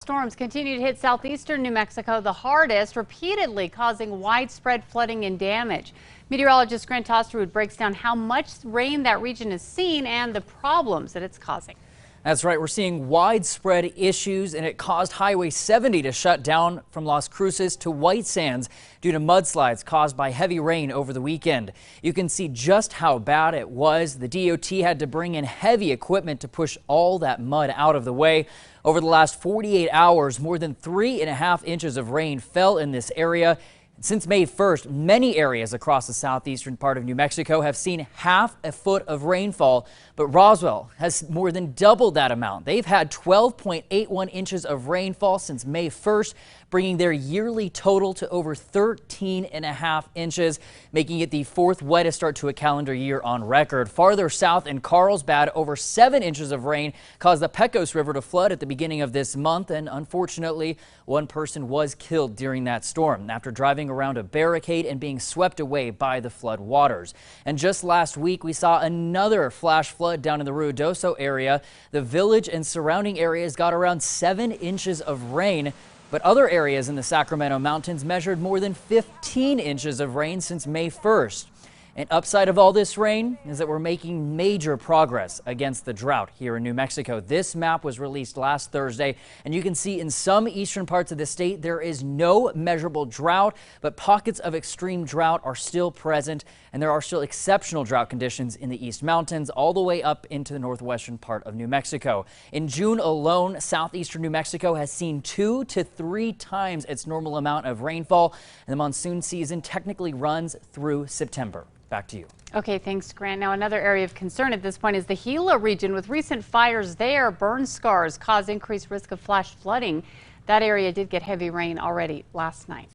Storms continue to hit southeastern New Mexico the hardest, repeatedly causing widespread flooding and damage. Meteorologist Grant Tosterwood breaks down how much rain that region has seen and the problems that it's causing. That's right. We're seeing widespread issues, and it caused Highway 70 to shut down from Las Cruces to White Sands due to mudslides caused by heavy rain over the weekend. You can see just how bad it was. The DOT had to bring in heavy equipment to push all that mud out of the way. Over the last 48 hours, more than 3.5 inches of rain fell in this area. Since May 1st, many areas across the southeastern part of New Mexico have seen half a foot of rainfall, but Roswell has more than doubled that amount. They've had 12.81 inches of rainfall since May 1st, bringing their yearly total to over 13.5 inches, making it the fourth wettest start to a calendar year on record. Farther south in Carlsbad, over 7 inches of rain caused the Pecos River to flood at the beginning of this month, and unfortunately, one person was killed during that storm after driving around a barricade and being swept away by the flood waters. And just last week, we saw another flash flood down in the Ruidoso area. The village and surrounding areas got around 7 inches of rain, but other areas in the Sacramento Mountains measured more than 15 inches of rain since May 1st. An upside of all this rain is that we're making major progress against the drought here in New Mexico. This map was released last Thursday, and you can see in some eastern parts of the state there is no measurable drought, but pockets of extreme drought are still present, and there are still exceptional drought conditions in the East Mountains all the way up into the northwestern part of New Mexico. In June alone, southeastern New Mexico has seen 2 to 3 times its normal amount of rainfall, and the monsoon season technically runs through September. Back to you. Okay, thanks, Grant. Now, another area of concern at this point is the Gila region. With recent fires there, burn scars cause increased risk of flash flooding. That area did get heavy rain already last night.